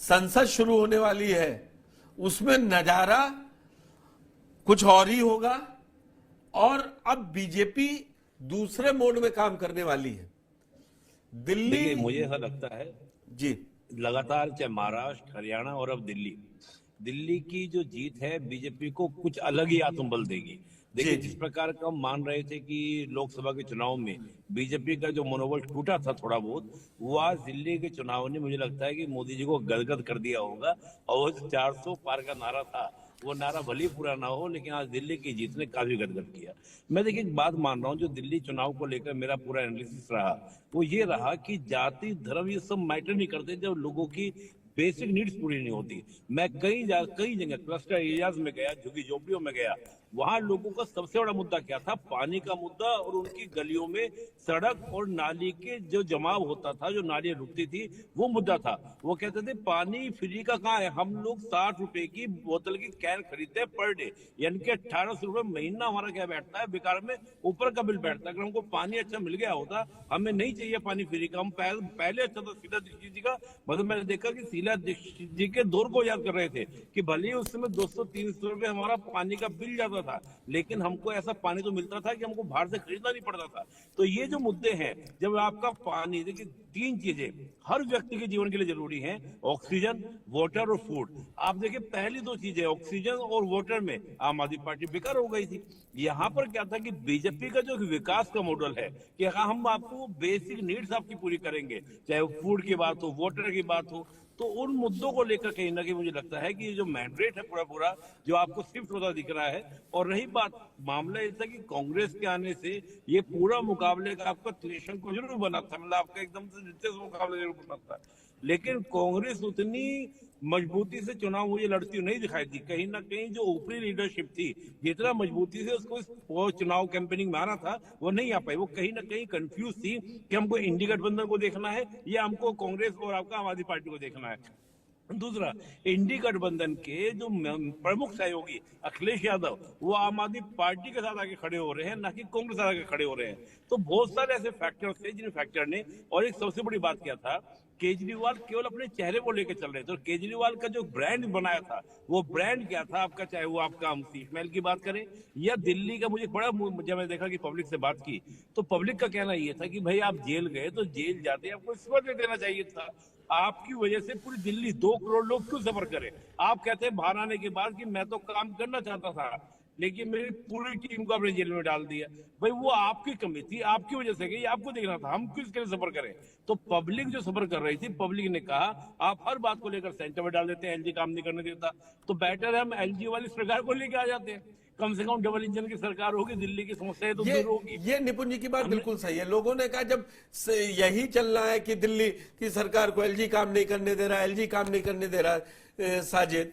संसद शुरू होने वाली है, उसमें नजारा कुछ और ही होगा। और अब बीजेपी दूसरे मोड में काम करने वाली है। दिल्ली, मुझे ऐसा लगता है जी, लगातार चाहे महाराष्ट्र, हरियाणा और अब दिल्ली की जो जीत है बीजेपी को कुछ अलग ही आत्मबल देगी। देखिए, जिस प्रकार का हम मान रहे थे कि लोकसभा के चुनाव में बीजेपी का जो मनोबल टूटा था थोड़ा बहुत, वो आज दिल्ली के चुनाव ने मुझे लगता है कि मोदी जी को गदगद कर दिया होगा। और वो 400 पार का नारा था, वो नारा भले ही पूरा ना हो, लेकिन आज दिल्ली की जीत ने काफी गदगद किया। मैं देखिए एक बात मान रहा हूँ, जो दिल्ली चुनाव को लेकर मेरा पूरा एनालिसिस रहा वो ये रहा कि जाति धर्म ये सब मैटर नहीं करते जब लोगों की बेसिक नीड्स पूरी नहीं होती। मैं कई जगह क्लस्टर एरियाज में गया, झुग्गी झोपड़ियों में गया, वहां लोगों का सबसे बड़ा मुद्दा क्या था? पानी का मुद्दा। और उनकी गलियों में सड़क और नाली के जो जमाव होता था, जो नालियां रुकती थी, वो मुद्दा था। वो कहते थे पानी फ्री का कहाँ है? हम लोग 60 रुपए की बोतल की कैन खरीदते हैं पर डे, यानी कि 1800 रुपए महीना हमारा क्या बैठता है बेकार में, ऊपर का बिल बैठता है। अगर हमको पानी अच्छा मिल गया होता, हमें नहीं चाहिए पानी फ्री का। हम पहले अच्छा था शीला दीक्षित जी का, मतलब मैंने देखा कि शीला दीक्षित जी के दौर को याद कर रहे थे कि भले ही उस समय 200-300 रुपए हमारा पानी का बिल जाता था, लेकिन हमको ऐसा पानी तो मिलता था कि हमको बाहर से खरीदना नहीं पड़ता था। तो ये जो मुद्दे हैं, जब आपका पानी, देखिए 3 चीजें हर व्यक्ति के जीवन के लिए जरूरी हैं, ऑक्सीजन, वाटर और फूड। आप देखिए पहली 2 चीजें ऑक्सीजन और वाटर में आम आदमी पार्टी बेकार हो गई थी। यहाँ पर क्या था कि बीजेपी का जो विकास का मॉडल है कि हाँ हम आपको बेसिक नीड्स आपकी पूरी करेंगे, चाहे फूड की बात हो, वाटर की बात हो, तो उन मुद्दों को लेकर कहीं ना कहीं मुझे लगता है कि ये जो मैंडेट है पूरा जो आपको शिफ्ट होता दिख रहा है। और रही बात मामला ऐसा कि कांग्रेस के आने से ये पूरा मुकाबले का आपका त्रिशंकु को जरूर बना था, मतलब आपका एकदम से दिलचस्प मुकाबला जरूर बना था, लेकिन कांग्रेस उतनी मजबूती से चुनाव मुझे लड़ती नहीं दिखाई दी। कहीं ना कहीं जो ऊपरी लीडरशिप थी, जितना मजबूती से उसको चुनाव कैंपेनिंग में आना था, वो नहीं आ पाई। वो कहीं ना कहीं कंफ्यूज थी कि हमको इंडी गठबंधन को देखना है या हमको कांग्रेस और आपका आम आदमी पार्टी को देखना है। दूसरा, इंडी गठबंधन के जो प्रमुख सहयोगी अखिलेश यादव, वो आम आदमी पार्टी के साथ आके खड़े हो रहे हैं, ना कि कांग्रेस आके खड़े हो रहे हैं। तो बहुत सारे ऐसे फैक्टर्स थे जिन फैक्टर ने, और एक सबसे बड़ी बात क्या था, केजरीवाल केवल अपने चेहरे को लेकर चल रहे थे। और केजरीवाल का जो ब्रांड बनाया था, वो ब्रांड क्या था आपका? चाहे वो आपका हम शीश महल की बात करें या दिल्ली का, मुझे बड़ा, जब मैंने देखा कि पब्लिक से बात की तो पब्लिक का कहना ये था कि भाई आप जेल गए तो जेल जाते आपको इस्तीफा दे देना चाहिए था। आपकी वजह से पूरी दिल्ली 2 करोड़ लोग क्यों सफर करें? आप कहते हैं बाहर आने के बाद कि मैं तो काम करना चाहता था, लेकिन मेरी पूरी टीम को आपने जेल में डाल दिया। भाई वो आपकी कमी थी, आपकी वजह से गई, आपको देखना था, हम किसके लिए सफर करें? तो पब्लिक जो सफर कर रही थी, पब्लिक ने कहा आप हर बात को लेकर सेंटर में डाल देते हैं, एलजी काम नहीं करने देता, तो बेटर है हम एलजी वाली सरकार को लेकर आ जाते हैं। कम से कम डबल इंजन की सरकार होगी, दिल्ली की समस्या तो दूर होगी। ये निपुण जी की बात बिल्कुल सही है। लोगों ने कहा जब यही चल रहा है कि दिल्ली की सरकार को एलजी काम नहीं करने दे रहा, एलजी काम नहीं करने दे रहा, साजिद,